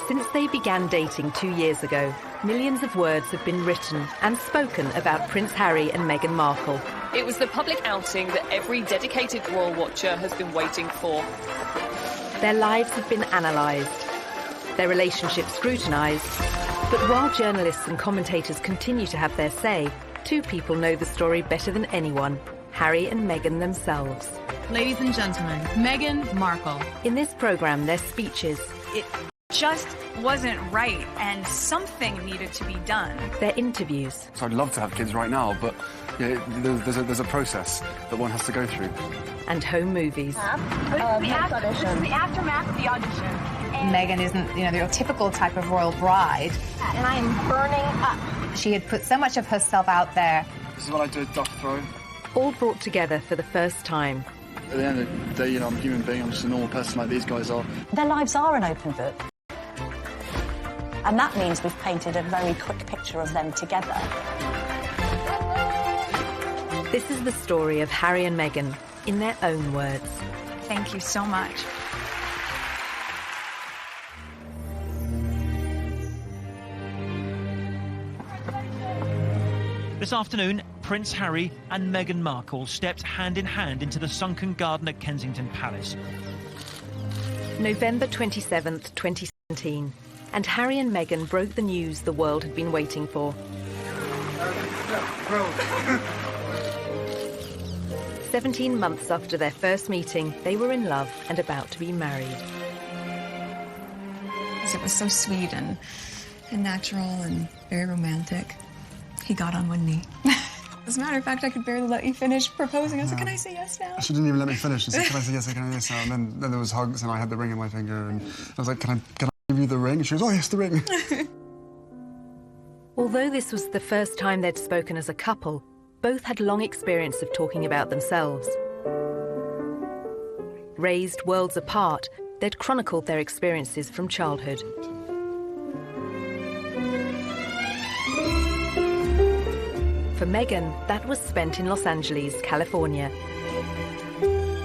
Since they began dating 2 years ago, millions of words have been written and spoken about Prince Harry and Meghan Markle. It was the public outing that every dedicated royal watcher has been waiting for. Their lives have been analysed, their relationship scrutinised. But while journalists and commentators continue to have their say, two people know the story better than anyone: Harry and Meghan themselves. Ladies and gentlemen, Meghan Markle. In this programme, their speeches, it just wasn't right, and something needed to be done. their interviews, So I'd love to have kids right now, but yeah, there's a process that one has to go through. and home movies. This is the aftermath of the audition. Meghan isn't, your typical type of royal bride. And I am burning up. She had put so much of herself out there. This is what I do at duck throw. All brought together for the first time. At the end of the day, I'm a human being. I'm just a normal person like these guys are. Their lives are an open book. And that means we've painted a very quick picture of them together. This is the story of Harry and Meghan, in their own words. Thank you so much. This afternoon, Prince Harry and Meghan Markle stepped hand in hand into the sunken garden at Kensington Palace. November 27th, 2017, and Harry and Meghan broke the news the world had been waiting for. 17 months after their first meeting, they were in love and about to be married. It was so sweet and natural and very romantic. He got on one knee. As a matter of fact, I could barely let you finish proposing. I was like, can I say yes now? She didn't even let me finish. She said, can I say yes, can I say yes now? And then there was hugs, and I had the ring in my finger, and I was like, can I give you the ring? And she was, oh, yes, the ring. Although this was the first time they'd spoken as a couple, both had long experience of talking about themselves. Raised worlds apart, they'd chronicled their experiences from childhood. For Meghan, that was spent in Los Angeles, California,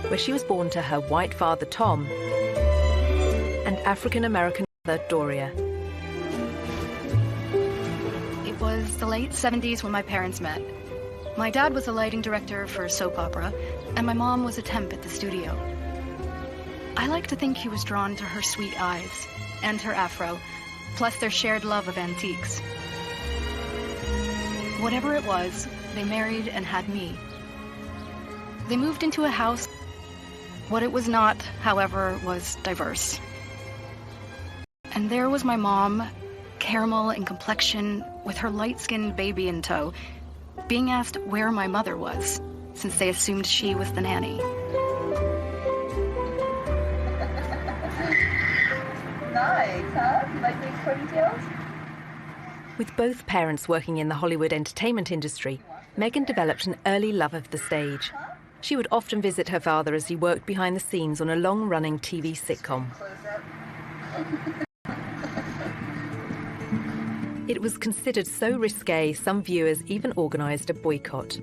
where she was born to her white father, Tom, and African-American mother, Doria. It was the late 70s when my parents met. My dad was a lighting director for a soap opera, and my mom was a temp at the studio. I like to think he was drawn to her sweet eyes and her afro, plus their shared love of antiques. Whatever it was, they married and had me. They moved into a house. What it was not, however, was diverse. And there was my mom, caramel in complexion, with her light-skinned baby in tow, being asked where my mother was, since they assumed she was the nanny. Nice, huh? You like these ponytails? With both parents working in the Hollywood entertainment industry, Meghan developed an early love of the stage. She would often visit her father as he worked behind the scenes on a long-running TV sitcom. It was considered so risque, some viewers even organised a boycott.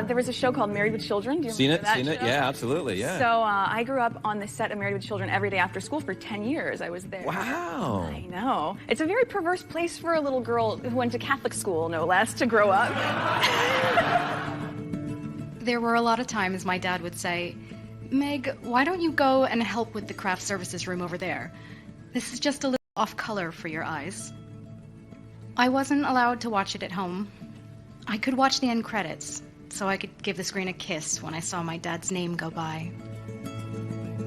There was a show called Married with Children. Do you Seen remember it, that show? yeah, absolutely, yeah. So I grew up on the set of Married with Children every day after school for 10 years. I was there. Wow. I know. It's a very perverse place for a little girl who went to Catholic school, no less, to grow up. There were a lot of times my dad would say, Meg, why don't you go and help with the craft services room over there? This is just a little off-color for your eyes. I wasn't allowed to watch it at home. I could watch the end credits, so I could give the screen a kiss when I saw my dad's name go by.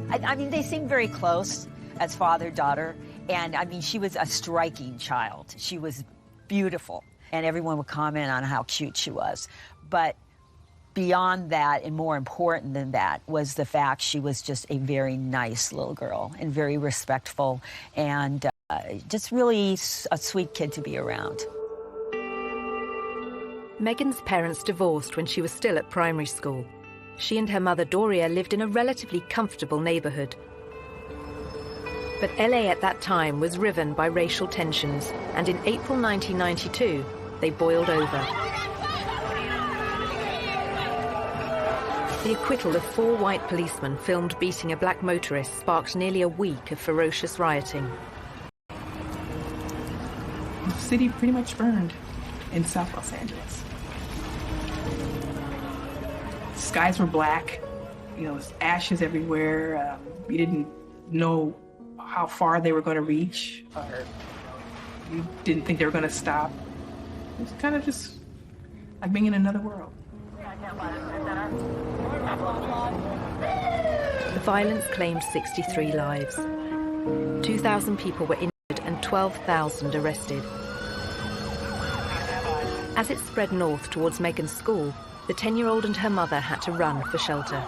I mean, they seemed very close as father-daughter, and I mean, she was a striking child. She was beautiful, and everyone would comment on how cute she was. But beyond that, and more important than that, was the fact she was just a very nice little girl and very respectful, and just really a sweet kid to be around. Meghan's parents divorced when she was still at primary school. She and her mother Doria lived in a relatively comfortable neighbourhood. But LA at that time was riven by racial tensions, and in April 1992, they boiled over. The acquittal of 4 white policemen filmed beating a black motorist sparked nearly a week of ferocious rioting. The city pretty much burned in South Los Angeles. Skies were black, ashes everywhere. You didn't know how far they were going to reach, or you didn't think they were going to stop. It was kind of just like being in another world. The violence claimed 63 lives. 2,000 people were injured and 12,000 arrested. As it spread north towards Meghan's school, the 10-year-old and her mother had to run for shelter.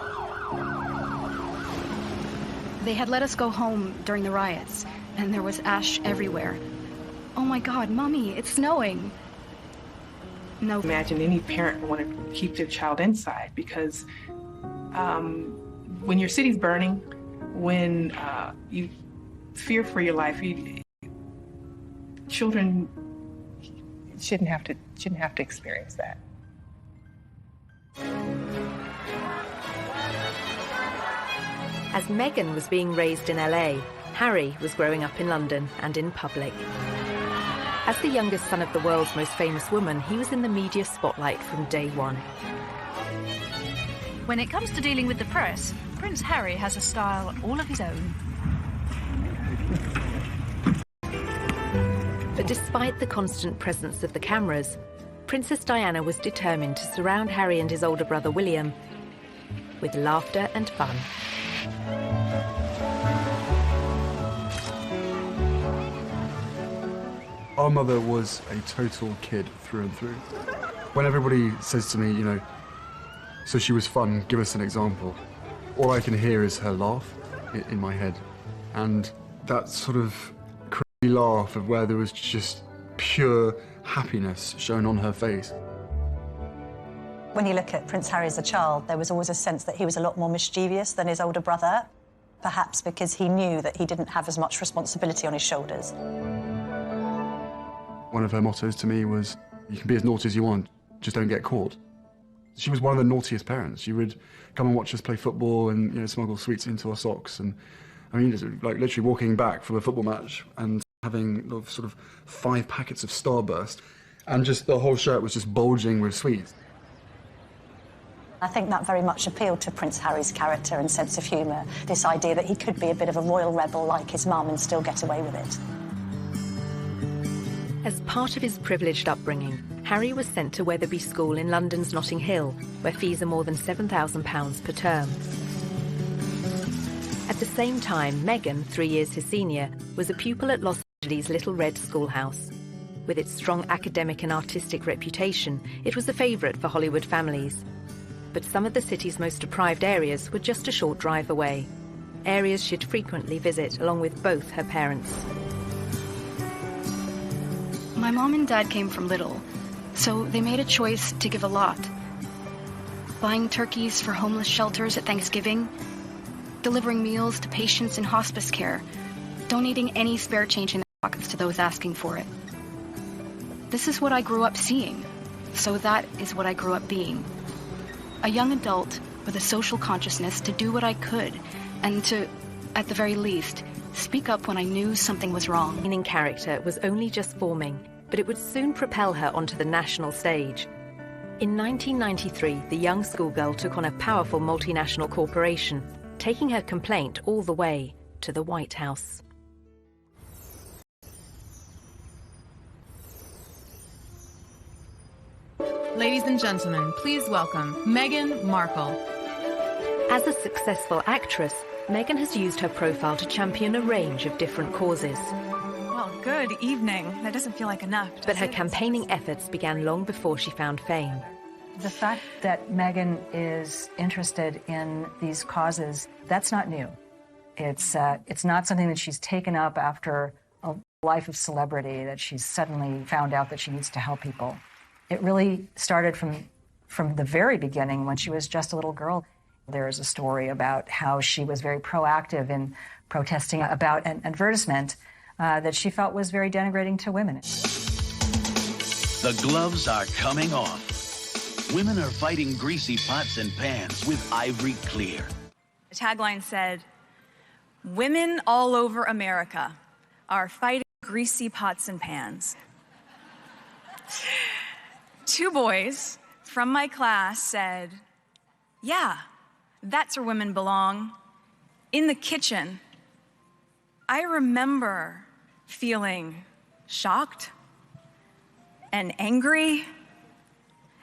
They had let us go home during the riots, and there was ash everywhere. Oh my God, Mommy, it's snowing. No. Imagine any parent would want to keep their child inside because when your city's burning, when you fear for your life, children shouldn't have to experience that. As Meghan was being raised in LA, Harry was growing up in London and in public. As the youngest son of the world's most famous woman, he was in the media spotlight from day one. When it comes to dealing with the press, Prince Harry has a style all of his own. But despite the constant presence of the cameras, Princess Diana was determined to surround Harry and his older brother William with laughter and fun. Our mother was a total kid through and through. When everybody says to me, so she was fun, give us an example, all I can hear is her laugh in my head. And that sort of crazy laugh of where there was just pure happiness shown on her face. When you look at Prince Harry as a child, there was always a sense that he was a lot more mischievous than his older brother, perhaps because he knew that he didn't have as much responsibility on his shoulders. One of her mottos to me was, you can be as naughty as you want, just don't get caught. She was one of the naughtiest parents. She would come and watch us play football and smuggle sweets into our socks. And I mean, like literally walking back from a football match and having sort of 5 packets of Starburst, and just the whole shirt was just bulging with sweets. I think that very much appealed to Prince Harry's character and sense of humour, this idea that he could be a bit of a royal rebel like his mum and still get away with it. As part of his privileged upbringing, Harry was sent to Wetherby School in London's Notting Hill, where fees are more than £7,000 per term. At the same time, Meghan, 3 years his senior, was a pupil at Los Angeles' Little Red Schoolhouse. With its strong academic and artistic reputation, it was a favourite for Hollywood families. But some of the city's most deprived areas were just a short drive away, areas she'd frequently visit along with both her parents. My mom and dad came from little, so they made a choice to give a lot. Buying turkeys for homeless shelters at Thanksgiving, delivering meals to patients in hospice care, donating any spare change in their pockets to those asking for it. This is what I grew up seeing, so that is what I grew up being. A young adult with a social consciousness to do what I could, and to, at the very least, speak up when I knew something was wrong. In character was only just forming, but it would soon propel her onto the national stage. In 1993, the young schoolgirl took on a powerful multinational corporation, taking her complaint all the way to the White House. Ladies and gentlemen, please welcome Meghan Markle. As a successful actress, Meghan has used her profile to champion a range of different causes. Well, good evening. That doesn't feel like enough, But her campaigning efforts began long before she found fame. The fact that Meghan is interested in these causes, that's not new. It's not something that she's taken up after a life of celebrity, that she's suddenly found out that she needs to help people. It really started from the very beginning when she was just a little girl. There is a story about how she was very proactive in protesting about an advertisement that she felt was very denigrating to women. The gloves are coming off. Women are fighting greasy pots and pans with Ivory Clear. The tagline said, "Women all over America are fighting greasy pots and pans 2 boys from my class said, "Yeah, that's where women belong, in the kitchen." I remember feeling shocked and angry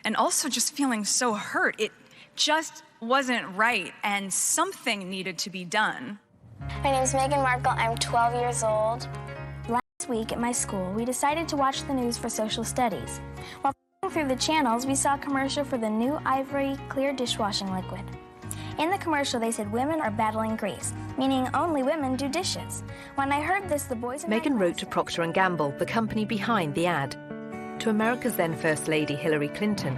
and also just feeling so hurt. It just wasn't right, and something needed to be done. My name is Meghan Markle. I'm 12 years old. Last week at my school, we decided to watch the news for social studies. While flipping through the channels, we saw a commercial for the new Ivory Clear dishwashing liquid. In the commercial, they said women are battling grease, meaning only women do dishes. When I heard this, the boys in Meghan wrote to Procter & Gamble, the company behind the ad, to America's then First Lady Hillary Clinton,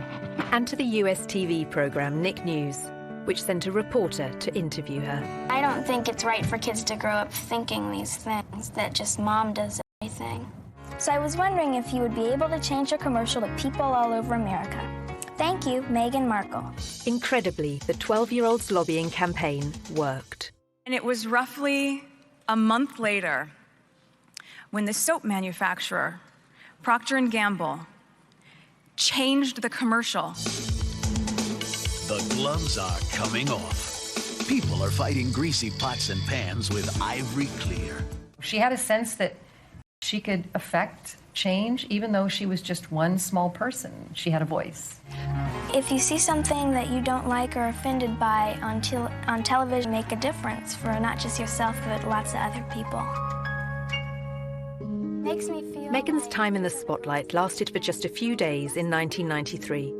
and to the US TV program Nick News, which sent a reporter to interview her. I don't think it's right for kids to grow up thinking these things, that just mom does everything. So I was wondering if you would be able to change your commercial to people all over America. Thank you, Meghan Markle. Incredibly, the 12-year-old's lobbying campaign worked. And it was roughly a month later when the soap manufacturer, Procter & Gamble, changed the commercial. The gloves are coming off. People are fighting greasy pots and pans with Ivory Clear. She had a sense that she could affect change, even though she was just one small person. She had a voice. If you see something that you don't like or are offended by on television, make a difference for not just yourself, but lots of other people. Makes me feel... Meghan's time in the spotlight lasted for just a few days in 1993.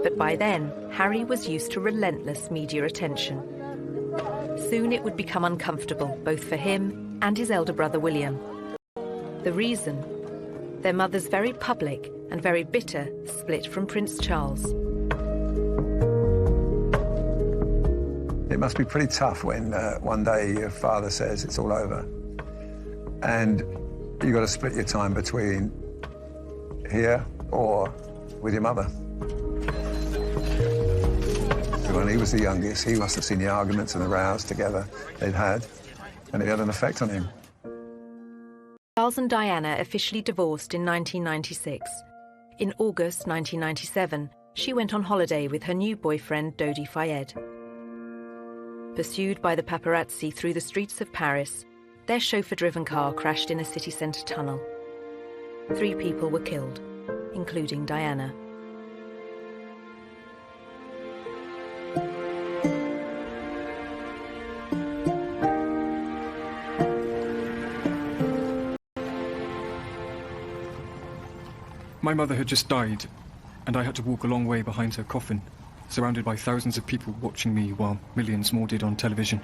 But by then, Harry was used to relentless media attention. Soon it would become uncomfortable, both for him and his elder brother William. The reason? Their mother's very public and very bitter split from Prince Charles. It must be pretty tough when one day your father says it's all over. And you've got to split your time between here or with your mother. When he was the youngest, he must have seen the arguments and the rows together they'd had, and it had an effect on him. Charles and Diana officially divorced in 1996. In August 1997, she went on holiday with her new boyfriend, Dodi Fayed. Pursued by the paparazzi through the streets of Paris, their chauffeur-driven car crashed in a city centre tunnel. 3 people were killed, including Diana. My mother had just died, and I had to walk a long way behind her coffin, surrounded by thousands of people watching me while millions more did on television.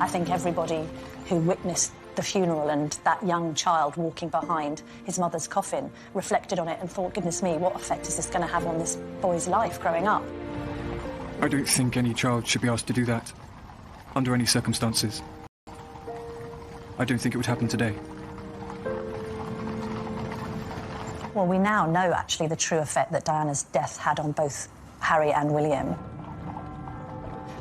I think everybody who witnessed the funeral and that young child walking behind his mother's coffin reflected on it and thought, goodness me, what effect is this going to have on this boy's life growing up? I don't think any child should be asked to do that, under any circumstances. I don't think it would happen today. Well, we now know, actually, the true effect that Diana's death had on both Harry and William.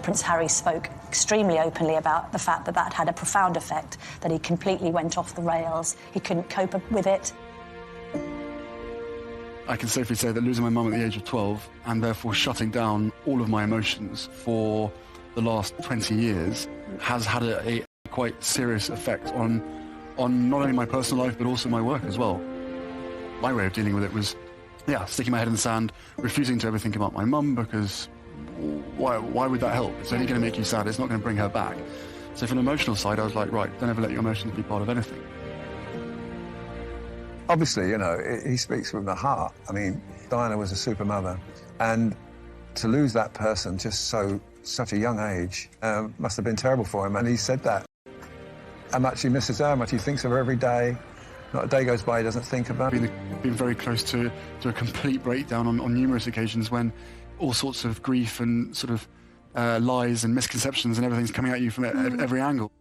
Prince Harry spoke extremely openly about the fact that that had a profound effect, that he completely went off the rails, he couldn't cope with it. I can safely say that losing my mum at the age of 12 and therefore shutting down all of my emotions for the last 20 years has had a quite serious effect on not only my personal life but also my work as well. My way of dealing with it was, sticking my head in the sand, refusing to ever think about my mum, because why would that help? It's only going to make you sad, it's not going to bring her back. So from an emotional side, I was like, right, don't ever let your emotions be part of anything. Obviously, you know, he speaks from the heart. I mean, Diana was a super mother, and to lose that person just such a young age must have been terrible for him, and he said that. How much he misses her, how much he thinks of her every day. Not a day goes by he doesn't think about it. Been very close to a complete breakdown on numerous occasions when all sorts of grief and sort of lies and misconceptions and everything's coming at you from every angle.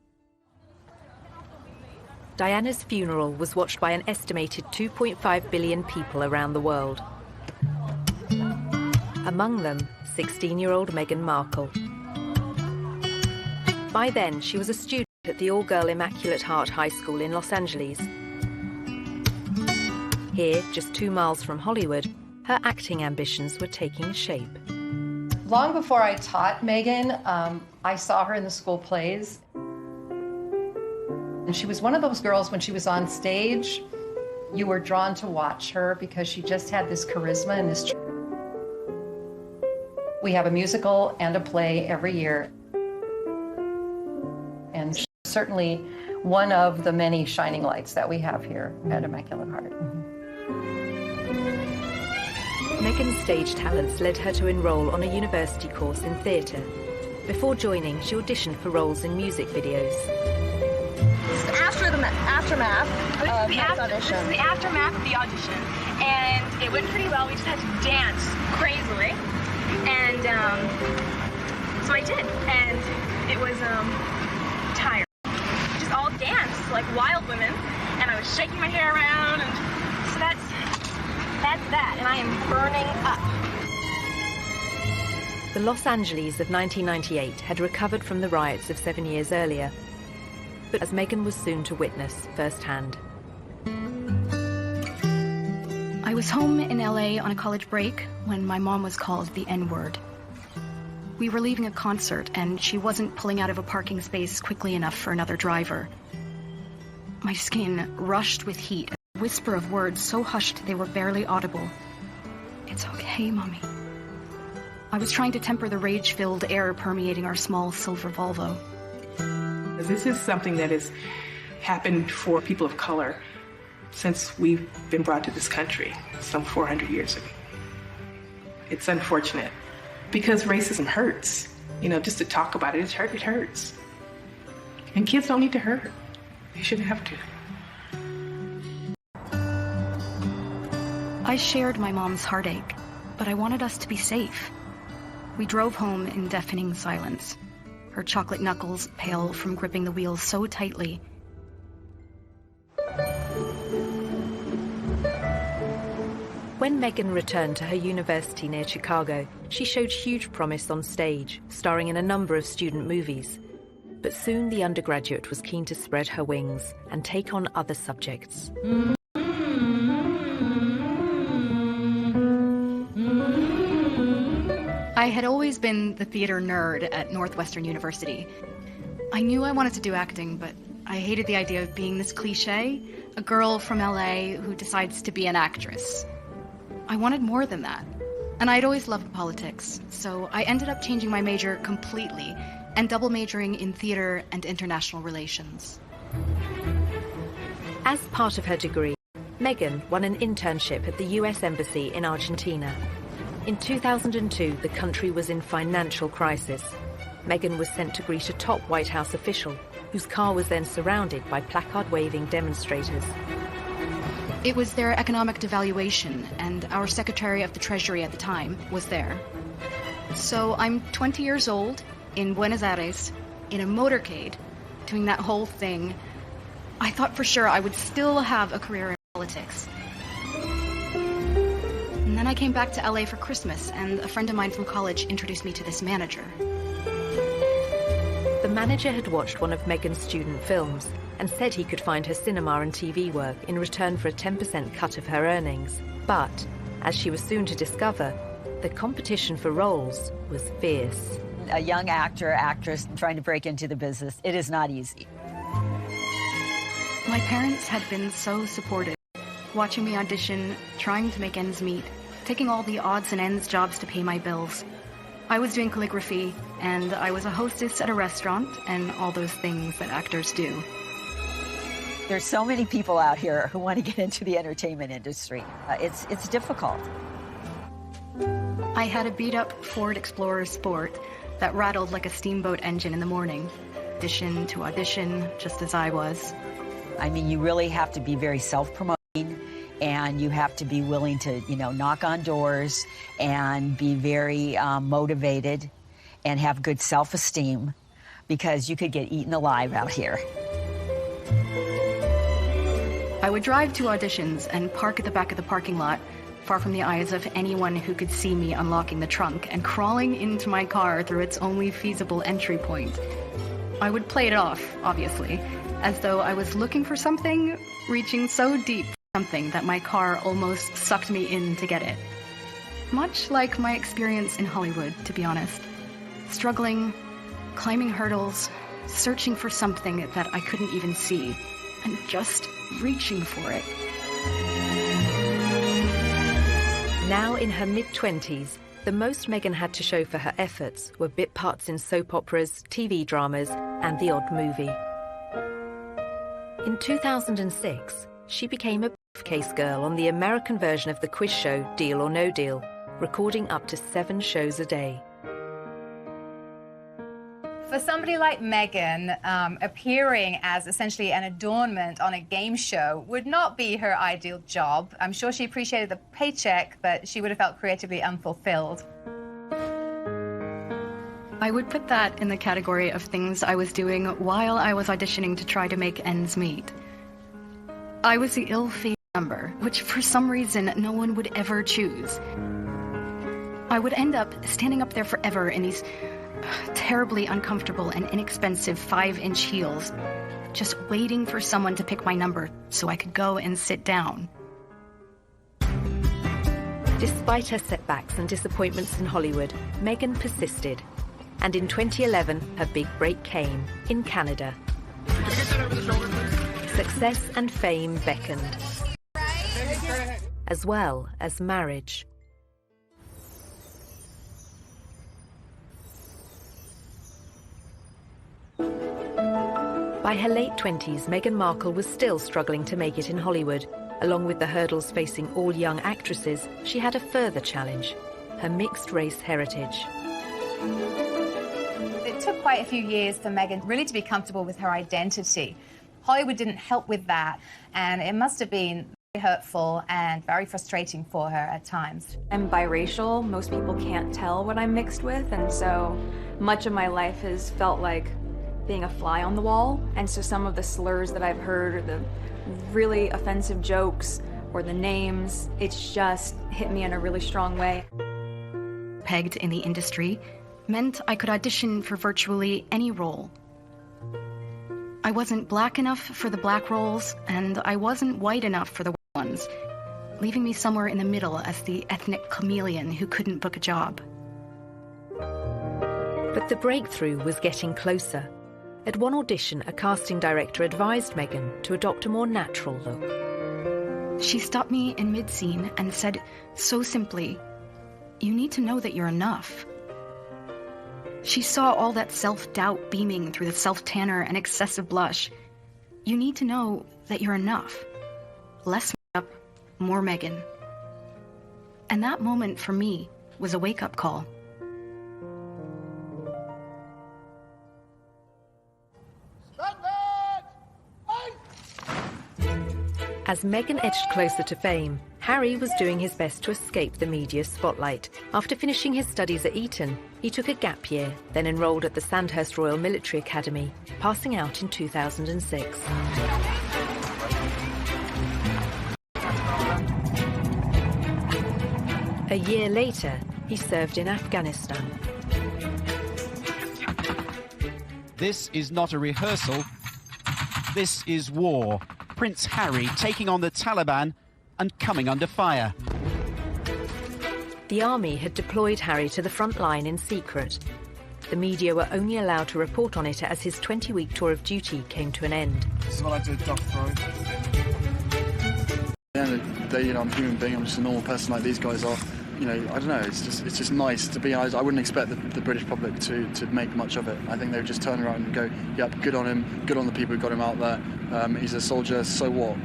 Diana's funeral was watched by an estimated 2.5 billion people around the world. Among them, 16-year-old Meghan Markle. By then, she was a student at the all-girl Immaculate Heart High School in Los Angeles. Here, just 2 miles from Hollywood, her acting ambitions were taking shape. Long before I taught Meghan, I saw her in the school plays. And she was one of those girls, when she was on stage, you were drawn to watch her because she just had this charisma and this... We have a musical and a play every year. And she's certainly one of the many shining lights that we have here at Immaculate Heart. Meghan's stage talents led her to enroll on a university course in theatre. Before joining, she auditioned for roles in music videos. After the aftermath of the audition. This is the aftermath of the audition, and it went pretty well. We just had to dance crazily, and so I did, and it was tired. Just all danced like wild women, and I was shaking my hair around, and so that's that, and I am burning up. The Los Angeles of 1998 had recovered from the riots of 7 years earlier, but as Meghan was soon to witness firsthand. I was home in LA on a college break when my mom was called the N-word. We were leaving a concert and she wasn't pulling out of a parking space quickly enough for another driver. My skin rushed with heat, a whisper of words so hushed they were barely audible. "It's okay, Mommy." I was trying to temper the rage-filled air permeating our small silver Volvo. This is something that has happened for people of color since we've been brought to this country some 400 years ago. It's unfortunate because racism hurts. You know, just to talk about it, it hurts. And kids don't need to hurt. They shouldn't have to. I shared my mom's heartache, but I wanted us to be safe. We drove home in deafening silence, her chocolate knuckles pale from gripping the wheels so tightly. When Meghan returned to her university near Chicago, she showed huge promise on stage, starring in a number of student movies. But soon the undergraduate was keen to spread her wings and take on other subjects. I had always been the theater nerd at Northwestern University. I knew I wanted to do acting, but I hated the idea of being this cliché, a girl from LA who decides to be an actress. I wanted more than that. And I'd always loved politics, so I ended up changing my major completely and double majoring in theater and international relations. As part of her degree, Meghan won an internship at the US Embassy in Argentina. In 2002, the country was in financial crisis. Meghan was sent to greet a top White House official, whose car was then surrounded by placard-waving demonstrators. It was their economic devaluation, and our Secretary of the Treasury at the time was there. So I'm 20 years old, in Buenos Aires, in a motorcade, doing that whole thing. I thought for sure I would still have a career in politics. And then I came back to LA for Christmas, and a friend of mine from college introduced me to this manager. The manager had watched one of Meghan's student films and said he could find her cinema and TV work in return for a 10% cut of her earnings. But, as she was soon to discover, the competition for roles was fierce. A young actor, actress trying to break into the business, it is not easy. My parents had been so supportive, watching me audition, trying to make ends meet, taking all the odds and ends jobs to pay my bills. I was doing calligraphy, and I was a hostess at a restaurant, and all those things that actors do. There's so many people out here who want to get into the entertainment industry. It's difficult. I had a beat-up Ford Explorer Sport that rattled like a steamboat engine in the morning. Audition to audition, just as I was. I mean, you really have to be very self-promoting, and you have to be willing to, knock on doors and be very motivated and have good self-esteem, because you could get eaten alive out here. I would drive to auditions and park at the back of the parking lot, far from the eyes of anyone who could see me unlocking the trunk and crawling into my car through its only feasible entry point. I would play it off, obviously, as though I was looking for something, reaching so deep for something that my car almost sucked me in to get it. Much like my experience in Hollywood, to be honest. Struggling, climbing hurdles, searching for something that I couldn't even see, and just reaching for it. Now in her mid-20s, the most Meghan had to show for her efforts were bit parts in soap operas, TV dramas, and the odd movie. In 2006, she became a briefcase girl on the American version of the quiz show Deal or No Deal, recording up to 7 shows a day. For somebody like Meghan, appearing as essentially an adornment on a game show would not be her ideal job. I'm sure she appreciated the paycheck, but she would have felt creatively unfulfilled. I would put that in the category of things I was doing while I was auditioning to try to make ends meet. I was the ill-fated number, which for some reason no one would ever choose. I would end up standing up there forever in these terribly uncomfortable and inexpensive 5-inch heels, just waiting for someone to pick my number so I could go and sit down. Despite her setbacks and disappointments in Hollywood, Meghan persisted. And in 2011, her big break came in Canada. Success and fame beckoned, as well as marriage. By her late 20s, Meghan Markle was still struggling to make it in Hollywood. Along with the hurdles facing all young actresses, she had a further challenge: her mixed-race heritage. It took quite a few years for Meghan really to be comfortable with her identity. Hollywood didn't help with that, and it must have been very hurtful and very frustrating for her at times. I'm biracial. Most people can't tell what I'm mixed with, and so much of my life has felt like being a fly on the wall. And so some of the slurs that I've heard, or the really offensive jokes, or the names, it's just hit me in a really strong way. Pegged in the industry meant I could audition for virtually any role. I wasn't black enough for the black roles, and I wasn't white enough for the white ones, leaving me somewhere in the middle as the ethnic chameleon who couldn't book a job. But the breakthrough was getting closer. At one audition, a casting director advised Meghan to adopt a more natural look. She stopped me in mid-scene and said so simply, "You need to know that you're enough." She saw all that self-doubt beaming through the self-tanner and excessive blush. You need to know that you're enough. Less makeup, more Meghan. And that moment for me was a wake-up call. As Meghan edged closer to fame, Harry was doing his best to escape the media spotlight. After finishing his studies at Eton, he took a gap year, then enrolled at the Sandhurst Royal Military Academy, passing out in 2006. A year later, he served in Afghanistan. This is not a rehearsal. This is war. Prince Harry taking on the Taliban and coming under fire. The army had deployed Harry to the front line in secret. The media were only allowed to report on it as his 20-week tour of duty came to an end. This is what I did, duck throw. At the end of the day, I'm a human being. I'm just a normal person like these guys are. I don't know. It's just nice to be. I wouldn't expect the British public to make much of it. I think they would just turn around and go, "Yep, good on him. Good on the people who got him out there. He's a soldier. So what?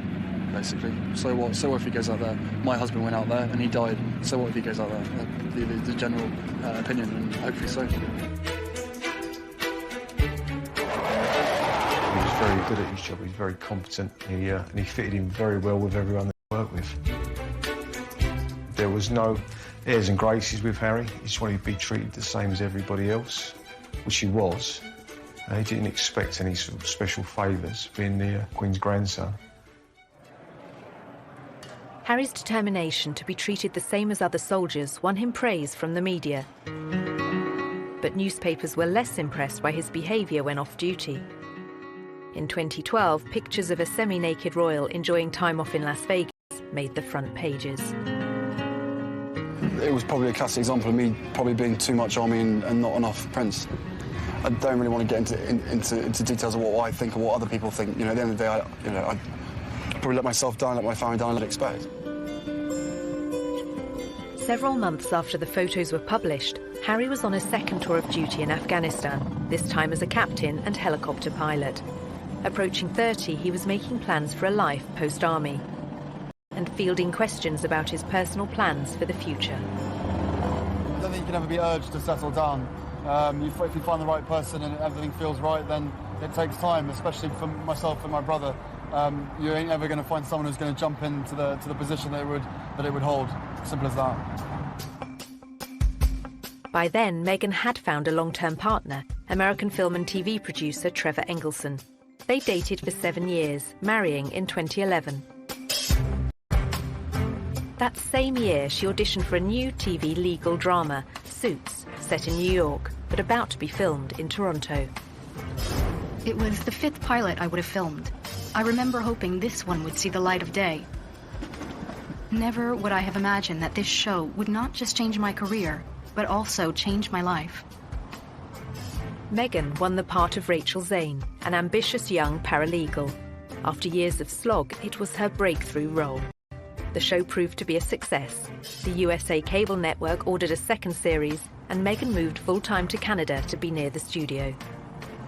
Basically, so what? So what if he goes out there? My husband went out there and he died. So what if he goes out there? The general opinion, and hopefully so." He was very good at his job. He was very competent. And he fitted in very well with everyone that he worked with. There was no airs and graces with Harry. He just wanted to be treated the same as everybody else, which he was. He didn't expect any sort of special favours, being the Queen's grandson. Harry's determination to be treated the same as other soldiers won him praise from the media. But that newspapers were less impressed by his behaviour when off-duty. In 2012, pictures of a semi-naked royal enjoying time off in Las Vegas made the front pages. It was probably a classic example of me probably being too much army and not enough Prince. I don't really want to get into details of what I think or what other people think. You know, at the end of the day, I probably let myself down, let my family down, let it expect. Several months after the photos were published, Harry was on a second tour of duty in Afghanistan, this time as a captain and helicopter pilot. Approaching 30, he was making plans for a life post-army and fielding questions about his personal plans for the future. I don't think you can ever be urged to settle down. If you find the right person and everything feels right, then it takes time, especially for myself and my brother. You ain't ever going to find someone who's going to jump into the position that it would hold. Simple as that. By then, Meghan had found a long-term partner, American film and TV producer Trevor Engelson. They dated for 7 years, marrying in 2011. That same year, she auditioned for a new TV legal drama, Suits, set in New York, but about to be filmed in Toronto. It was the 5th pilot I would have filmed. I remember hoping this one would see the light of day. Never would I have imagined that this show would not just change my career, but also change my life. Meghan won the part of Rachel Zane, an ambitious young paralegal. After years of slog, it was her breakthrough role. The show proved to be a success. The USA cable network ordered a second series, and Meghan moved full-time to Canada to be near the studio.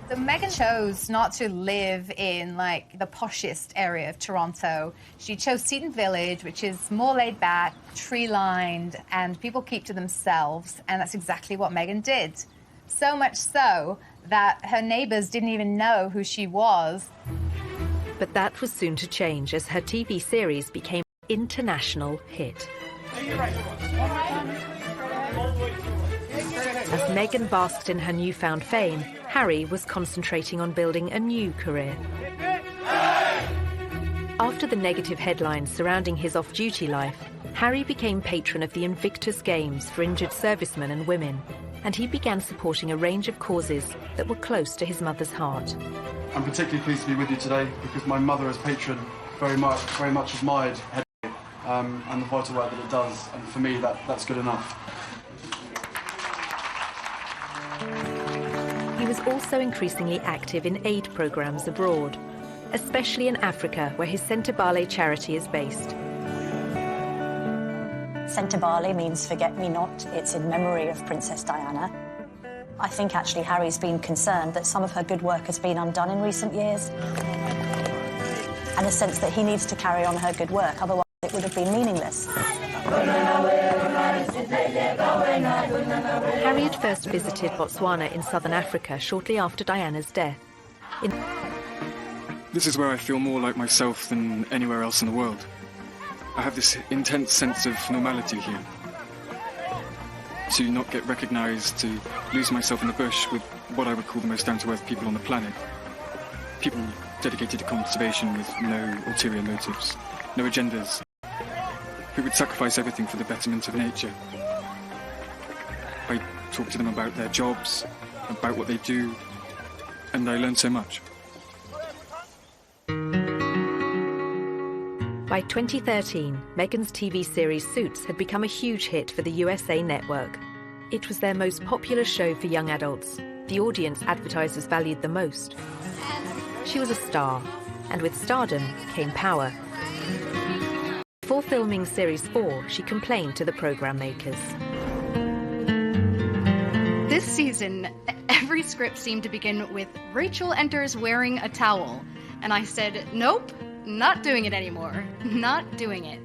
So Meghan chose not to live in, like, the poshest area of Toronto. She chose Seton Village, which is more laid back, tree-lined, and people keep to themselves, and that's exactly what Meghan did. So much so that her neighbours didn't even know who she was. But that was soon to change as her TV series became an international hit. As Meghan basked in her newfound fame, Harry was concentrating on building a new career. After the negative headlines surrounding his off-duty life, Harry became patron of the Invictus Games for injured servicemen and women, and he began supporting a range of causes that were close to his mother's heart. I'm particularly pleased to be with you today because my mother as patron very much admired Hedwig and the vital work that it does, and for me that's good enough. He was also increasingly active in aid programs abroad, especially in Africa, where his Sentebale charity is based. Sentebale means forget-me-not. It's in memory of Princess Diana. I think actually Harry's been concerned that some of her good work has been undone in recent years, and a sense that he needs to carry on her good work, otherwise it would have been meaningless. Harry had first visited Botswana in southern Africa shortly after Diana's death. This is where I feel more like myself than anywhere else in the world. I have this intense sense of normality here. To not get recognised, to lose myself in the bush with what I would call the most down-to-earth people on the planet. People dedicated to conservation with no ulterior motives, no agendas, who would sacrifice everything for the betterment of nature. I talk to them about their jobs, about what they do, and I learn so much. By 2013, Meghan's TV series Suits had become a huge hit for the USA network. It was their most popular show for young adults, the audience advertisers valued the most. She was a star, and with stardom came power. Before filming Series 4, she complained to the program makers. This season, every script seemed to begin with Rachel enters wearing a towel. And I said, nope, not doing it anymore. Not doing it.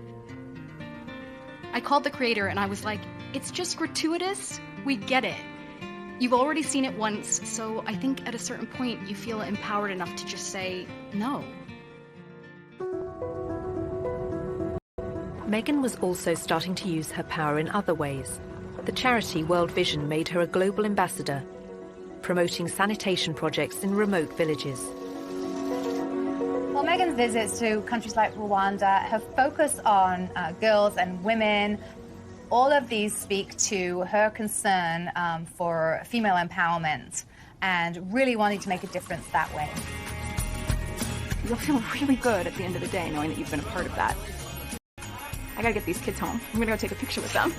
I called the creator and I was like, it's just gratuitous. We get it. You've already seen it once, so I think at a certain point you feel empowered enough to just say no. Meghan was also starting to use her power in other ways. The charity World Vision made her a global ambassador, promoting sanitation projects in remote villages. Well, Meghan's visits to countries like Rwanda have focused on girls and women, All of these speak to her concern for female empowerment and really wanting to make a difference that way. You'll feel really good at the end of the day knowing that you've been a part of that. I gotta get these kids home. I'm gonna go take a picture with them.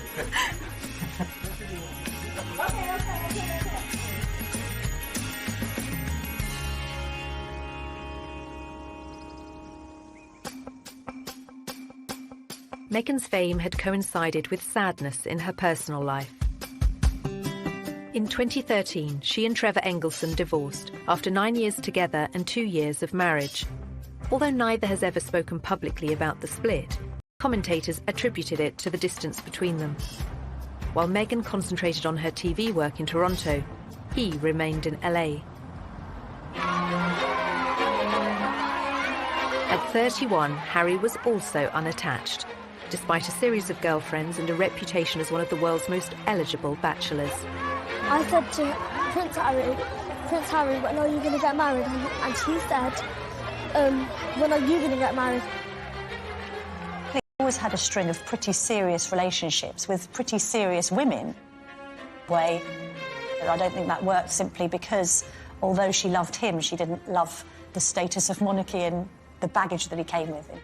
Meghan's fame had coincided with sadness in her personal life. In 2013, she and Trevor Engelson divorced after 9 years together and 2 years of marriage. Although neither has ever spoken publicly about the split, commentators attributed it to the distance between them. While Meghan concentrated on her TV work in Toronto, he remained in LA. At 31, Harry was also unattached, despite a series of girlfriends and a reputation as one of the world's most eligible bachelors. I said to Prince Harry, when are you going to get married? And he said, when are you going to get married? He always had a string of pretty serious relationships with pretty serious women. I don't think that worked simply because, although she loved him, she didn't love the status of monarchy and the baggage that he came with him.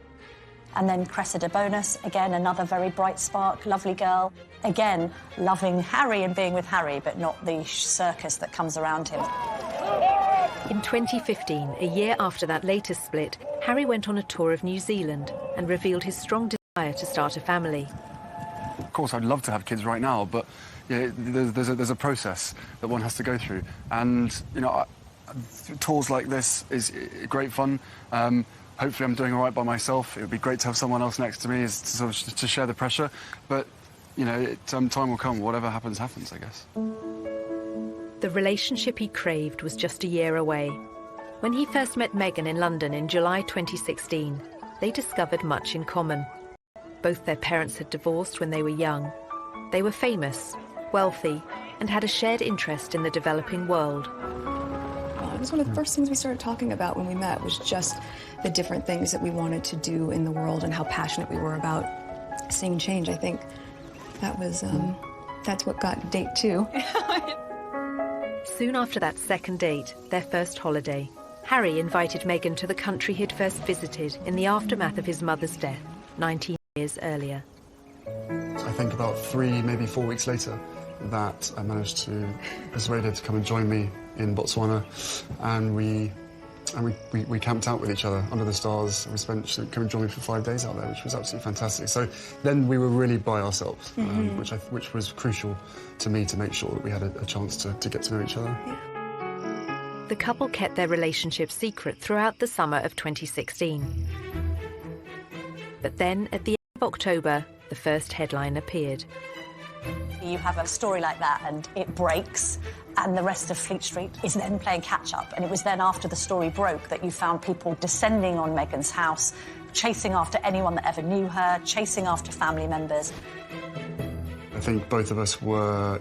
And then Cressida Bonus, again, another very bright spark, lovely girl. Again, loving Harry and being with Harry, but not the circus that comes around him. In 2015, a year after that latest split, Harry went on a tour of New Zealand and revealed his strong desire to start a family. Of course, I'd love to have kids right now, but there's a process that one has to go through. And, tours like this is great fun. Hopefully I'm doing all right by myself. It would be great to have someone else next to me to share the pressure. But, time will come. Whatever happens, happens, I guess. The relationship he craved was just a year away. When he first met Meghan in London in July 2016, they discovered much in common. Both their parents had divorced when they were young. They were famous, wealthy, and had a shared interest in the developing world. It was one of the first things we started talking about when we met, was just the different things that we wanted to do in the world and how passionate we were about seeing change. I think that was, that's what got date 2. Soon after that second date, their first holiday, Harry invited Meghan to the country he'd first visited in the aftermath of his mother's death 19 years earlier. I think about 3, maybe 4 weeks later, that I managed to persuade her to come and join me in Botswana, and we camped out with each other under the stars. She came and joined me for 5 days out there, which was absolutely fantastic. So then we were really by ourselves, which was crucial to me to make sure that we had a chance to get to know each other. Yeah. The couple kept their relationship secret throughout the summer of 2016. But then, at the end of October, the first headline appeared. You have a story like that and it breaks, and the rest of Fleet Street is then playing catch-up. And it was then after the story broke that you found people descending on Meghan's house, chasing after anyone that ever knew her, chasing after family members. I think both of us were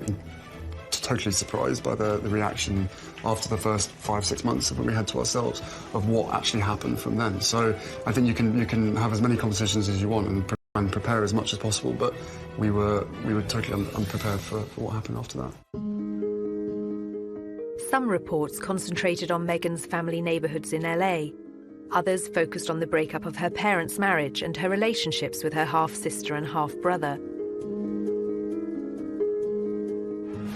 totally surprised by the reaction after the first 5-6 months of when we had to ourselves of what actually happened from then. So I think you can have as many conversations as you want and prepare as much as possible, but we were totally unprepared for what happened after that. Some reports concentrated on Meghan's family neighbourhoods in LA. Others focused on the breakup of her parents' marriage and her relationships with her half-sister and half-brother.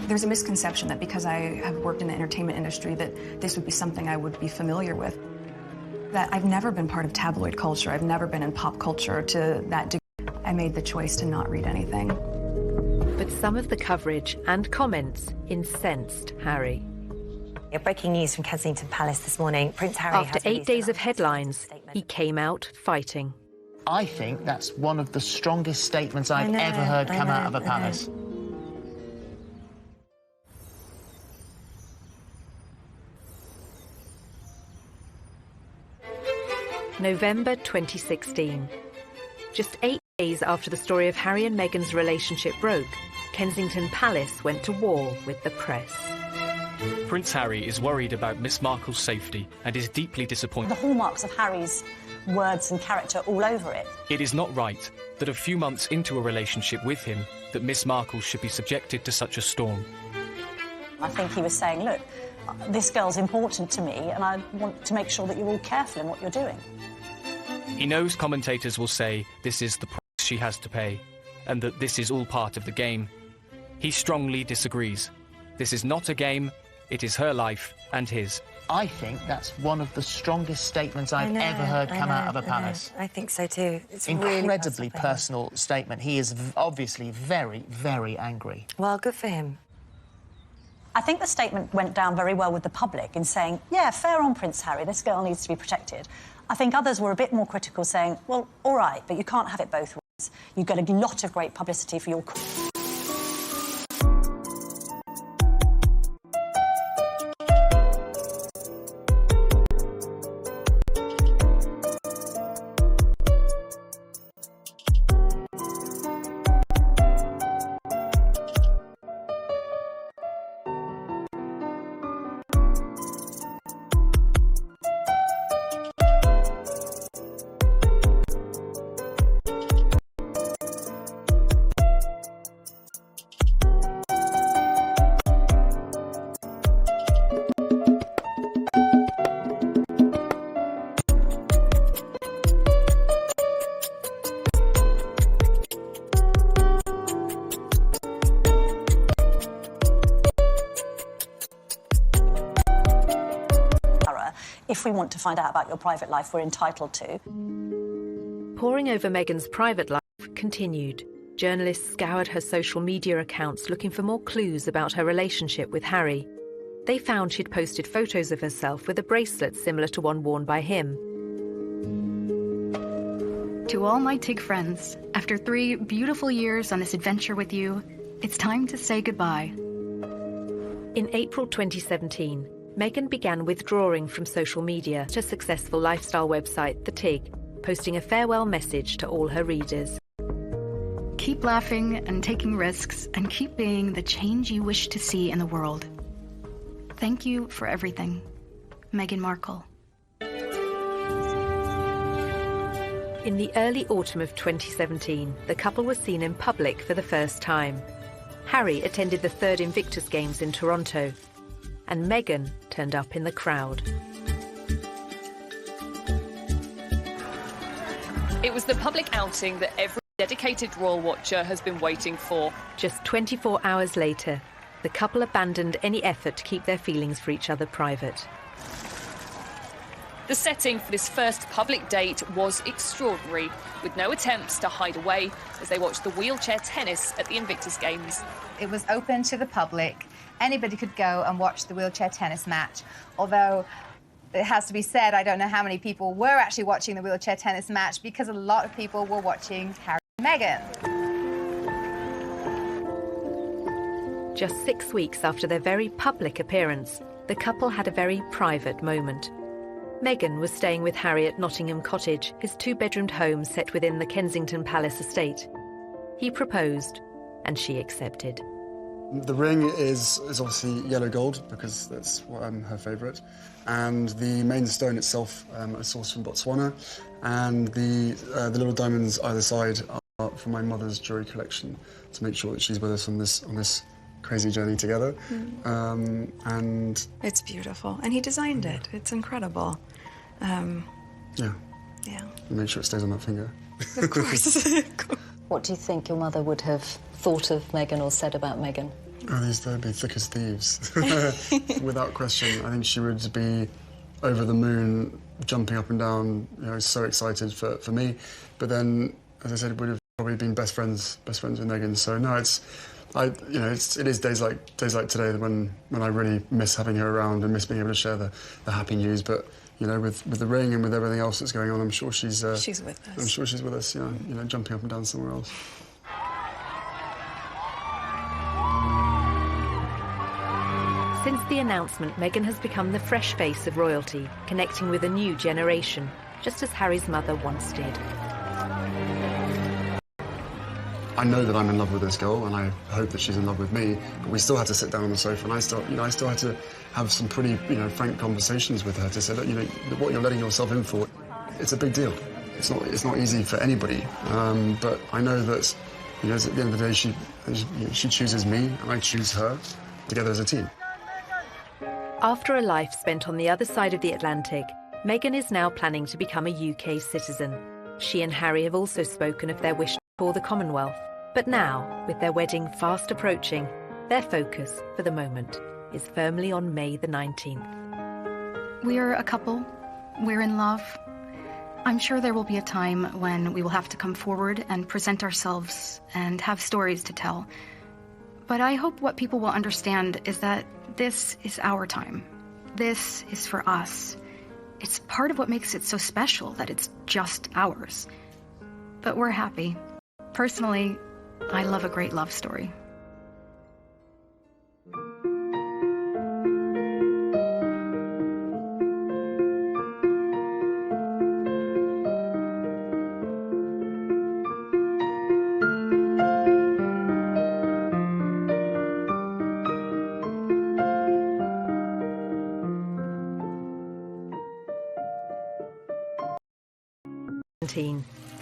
There's a misconception that because I have worked in the entertainment industry that this would be something I would be familiar with. That I've never been part of tabloid culture. I've never been in pop culture to that degree. I made the choice to not read anything. But some of the coverage and comments incensed Harry. Breaking news from Kensington Palace this morning. Prince Harry After 8 days of headlines, he came out fighting. I think that's one of the strongest statements I've ever heard come out of a palace. November 2016. Just 8 days after the story of Harry and Meghan's relationship broke, Kensington Palace went to war with the press. Prince Harry is worried about Miss Markle's safety and is deeply disappointed. The hallmarks of Harry's words and character all over it. It is not right that a few months into a relationship with him, that Miss Markle should be subjected to such a storm. I think he was saying, look, this girl's important to me and I want to make sure that you're all careful in what you're doing. He knows commentators will say this is the price she has to pay and that this is all part of the game. He strongly disagrees. This is not a game, it is her life and his. I think that's one of the strongest statements I've ever heard come out of a palace. I think so too. It's incredibly really personal statement. He is obviously very, very angry. Well, good for him. I think the statement went down very well with the public in saying, yeah, fair on Prince Harry, this girl needs to be protected. I think others were a bit more critical, saying, well, all right, but you can't have it both ways. You get a lot of great publicity for your... If we want to find out about your private life, we're entitled to. Poring over Meghan's private life continued. Journalists scoured her social media accounts looking for more clues about her relationship with Harry. They found she'd posted photos of herself with a bracelet similar to one worn by him. To all my TIG friends, after 3 beautiful years on this adventure with you, it's time to say goodbye. In April 2017, Meghan began withdrawing from social media to successful lifestyle website The TIG, posting a farewell message to all her readers. Keep laughing and taking risks, and keep being the change you wish to see in the world. Thank you for everything, Meghan Markle. In the early autumn of 2017, the couple was seen in public for the first time. Harry attended the 3rd Invictus Games in Toronto, and Meghan turned up in the crowd. It was the public outing that every dedicated royal watcher has been waiting for. Just 24 hours later, the couple abandoned any effort to keep their feelings for each other private. The setting for this first public date was extraordinary, with no attempts to hide away as they watched the wheelchair tennis at the Invictus Games. It was open to the public. Anybody could go and watch the wheelchair tennis match, although it has to be said, I don't know how many people were actually watching the wheelchair tennis match because a lot of people were watching Harry and Meghan. Just 6 weeks after their very public appearance, the couple had a very private moment. Meghan was staying with Harry at Nottingham Cottage, his 2-bedroomed home set within the Kensington Palace estate. He proposed, and she accepted. The ring is obviously yellow gold, because that's her favourite. And the main stone itself, a source from Botswana. And the little diamonds either side are from my mother's jewellery collection, to make sure that she's with us on this crazy journey together. And it's beautiful, and he designed it. It's incredible. Yeah. Make sure it stays on that finger. Of course. What do you think your mother would have thought of Meghan or said about Meghan? Oh, they'd be thick as thieves. Without question. I think she would be over the moon, jumping up and down, so excited for me. But then, as I said, would have probably been best friends with Meghan. So no, it is days like today when I really miss having her around and miss being able to share the happy news. But with the ring and with everything else that's going on, I'm sure she's with us. I'm sure she's with us. Jumping up and down somewhere else. Since the announcement, Meghan has become the fresh face of royalty, connecting with a new generation, just as Harry's mother once did. I know that I'm in love with this girl, and I hope that she's in love with me. But we still had to sit down on the sofa, and I still had to have some pretty, frank conversations with her to say, look, what you're letting yourself in for, it's a big deal. It's not easy for anybody. But I know that Because at the end of the day, she chooses me, and I choose her, together as a team. After a life spent on the other side of the Atlantic, Meghan is now planning to become a UK citizen. She and Harry have also spoken of their wish for the Commonwealth. But now, with their wedding fast approaching, their focus, for the moment, is firmly on May the 19th. We're a couple. We're in love. I'm sure there will be a time when we will have to come forward and present ourselves and have stories to tell. But I hope what people will understand is that this is our time. This is for us. It's part of what makes it so special that it's just ours. But we're happy. Personally, I love a great love story.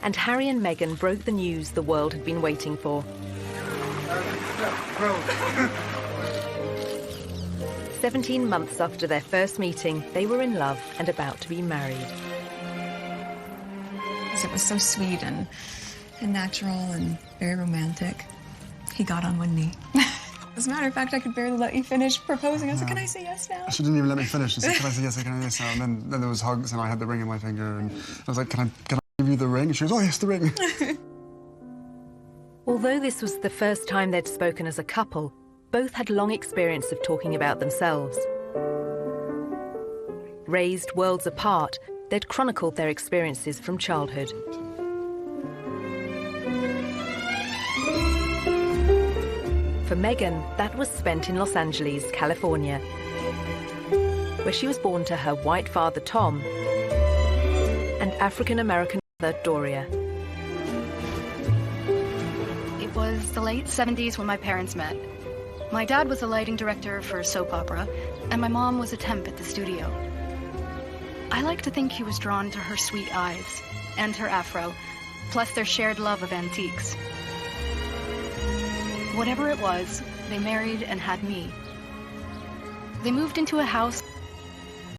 And Harry and Meghan broke the news the world had been waiting for. 17 months after their first meeting, they were in love and about to be married. It was so sweet and natural and very romantic. He got on one knee. As a matter of fact, I could barely let you finish proposing. I was like, can I say yes now? She didn't even let me finish. She said, can I say yes, can I say yes now? And then there was hugs, and I had the ring in my finger, and I was like, can I give you the ring? And she goes, oh, yes, the ring. Although this was the first time they'd spoken as a couple, both had long experience of talking about themselves. Raised worlds apart, they'd chronicled their experiences from childhood. For Meghan, that was spent in Los Angeles, California, where she was born to her white father, Tom, and African-American mother, Doria. It was the late 70s when my parents met. My dad was a lighting director for a soap opera, and my mom was a temp at the studio. I like to think he was drawn to her sweet eyes and her afro, plus their shared love of antiques. Whatever it was, they married and had me. They moved into a house